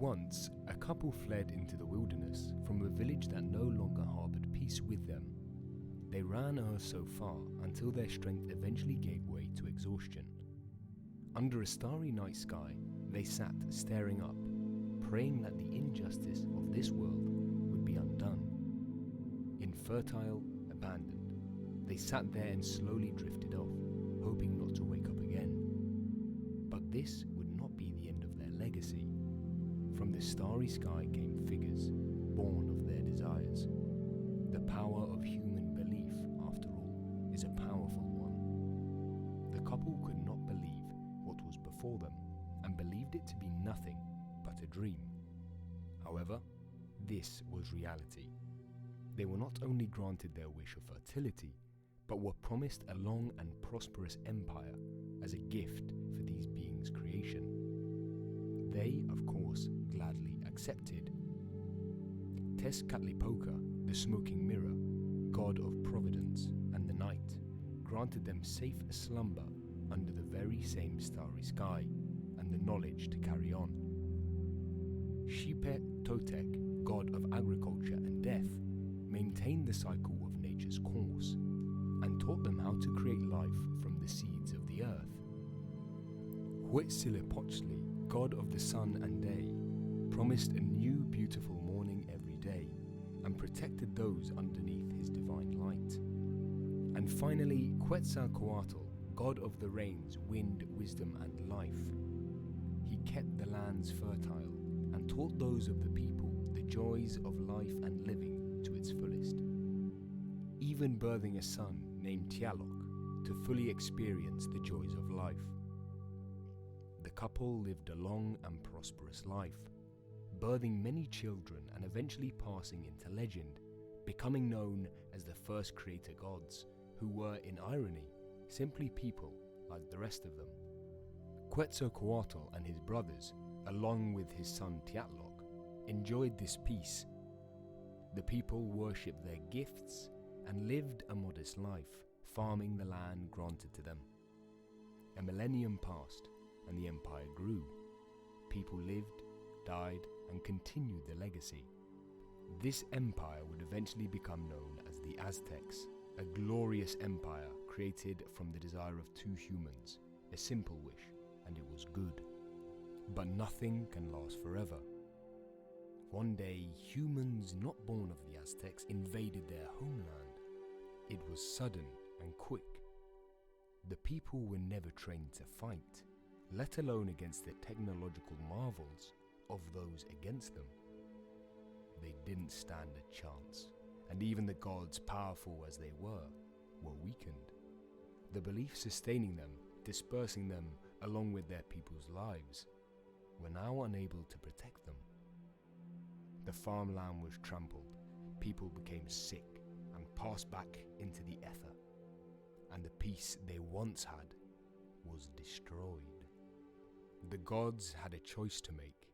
Once, a couple fled into the wilderness from a village that no longer harbored peace with them. They ran so far until their strength eventually gave way to exhaustion. Under a starry night sky, they sat staring up, praying that the injustice of this world would be undone. Infertile, abandoned, they sat there and slowly drifted off, hoping not to wake up again. But this would not be the end of their legacy. From the starry sky came figures, born of their desires. The power of human belief, after all, is a powerful one. The couple could not believe what was before them, and believed it to be nothing but a dream. However, this was reality. They were not only granted their wish of fertility, but were promised a long and prosperous empire as a gift for these beings' creation. They, of course, gladly accepted. Tezcatlipoca, the smoking mirror, god of providence and the night, granted them safe slumber under the very same starry sky and the knowledge to carry on. Xipet Totec, god of agriculture and death, maintained the cycle of nature's course and taught them how to create life from the seeds of the earth. Huitzilopochtli, god of the sun and day, promised a new beautiful morning every day and protected those underneath his divine light. And finally, Quetzalcoatl, god of the rains, wind, wisdom and life. He kept the lands fertile and taught those of the people the joys of life and living to its fullest, even birthing a son named Tlaloc to fully experience the joys of life. The couple lived a long and prosperous life, birthing many children and eventually passing into legend, becoming known as the first creator gods, who were, in irony, simply people like the rest of them. Quetzalcoatl and his brothers, along with his son Tlaloc, enjoyed this peace. The people worshipped their gifts and lived a modest life, farming the land granted to them. A millennium passed, and the empire grew. People lived, died, and continued the legacy. This empire would eventually become known as the Aztecs, a glorious empire created from the desire of two humans, a simple wish, and it was good. But nothing can last forever. One day, humans not born of the Aztecs invaded their homeland. It was sudden and quick. The people were never trained to fight, let alone against the technological marvels of those against them. They didn't stand a chance, and even the gods, powerful as they were weakened. The belief sustaining them, dispersing them along with their people's lives, were now unable to protect them. The farmland was trampled, people became sick and passed back into the ether, and the peace they once had was destroyed. The gods had a choice to make.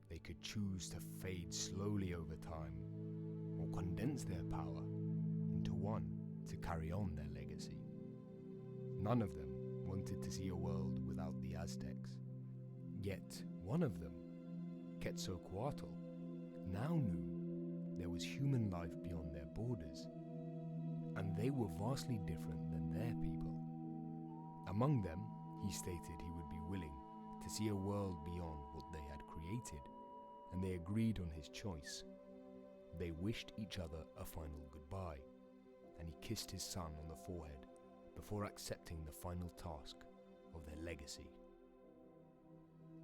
They could choose to fade slowly over time, or condense their power into one to carry on their legacy. None of them wanted to see a world without the Aztecs. Yet one of them, Quetzalcoatl, now knew there was human life beyond their borders, and they were vastly different than their people. Among them, he stated he would be willing to see a world beyond what they had created, and they agreed on his choice. They wished each other a final goodbye, and he kissed his son on the forehead before accepting the final task of their legacy.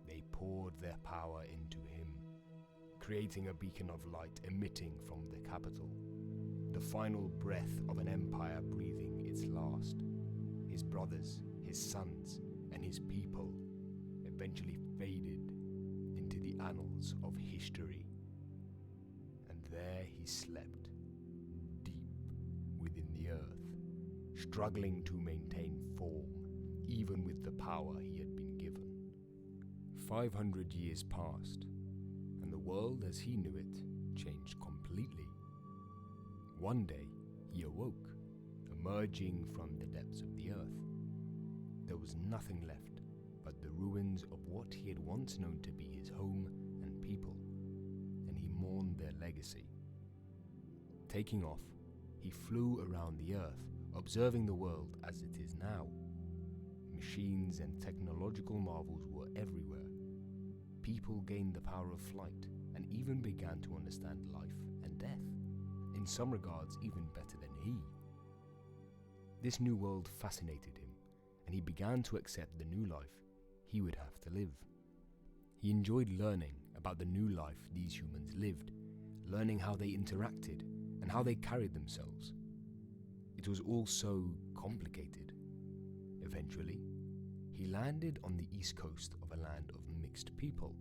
They poured their power into him, creating a beacon of light emitting from the capital, the final breath of an empire breathing its last. His brothers, his sons, and his people eventually faded into the annals of history. And there he slept, deep within the earth, struggling to maintain form, even with the power he had been given. 500 years passed, and the world as he knew it changed completely. One day, he awoke, emerging from the depths of the earth. There was nothing left but the ruins of what he had once known to be his home people, and he mourned their legacy. Taking off, he flew around the earth, observing the world as it is now. Machines and technological marvels were everywhere. People gained the power of flight and even began to understand life and death, in some regards even better than he. This new world fascinated him, and he began to accept the new life he would have to live. He enjoyed learning about the new life these humans lived, learning how they interacted and how they carried themselves. It was all so complicated. Eventually, he landed on the east coast of a land of mixed people,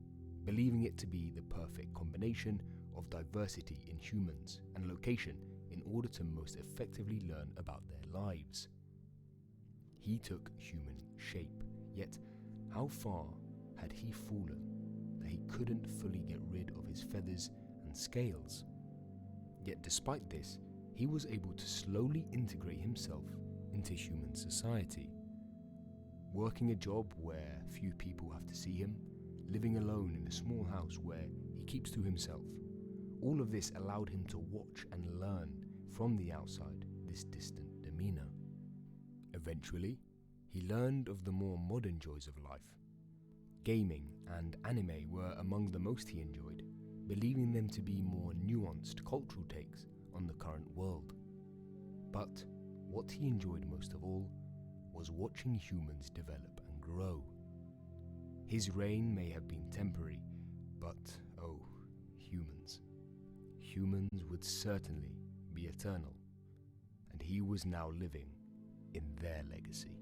believing it to be the perfect combination of diversity in humans and location in order to most effectively learn about their lives. He took human shape, yet how far had he fallen that he couldn't fully get rid of his feathers and scales? Yet despite this, he was able to slowly integrate himself into human society, working a job where few people have to see him, living alone in a small house where he keeps to himself. All of this allowed him to watch and learn from the outside this distant demeanor. Eventually, he learned of the more modern joys of life. Gaming and anime were among the most he enjoyed, believing them to be more nuanced cultural takes on the current world. But what he enjoyed most of all was watching humans develop and grow. His reign may have been temporary, but oh, humans. Humans would certainly be eternal, and he was now living in their legacy.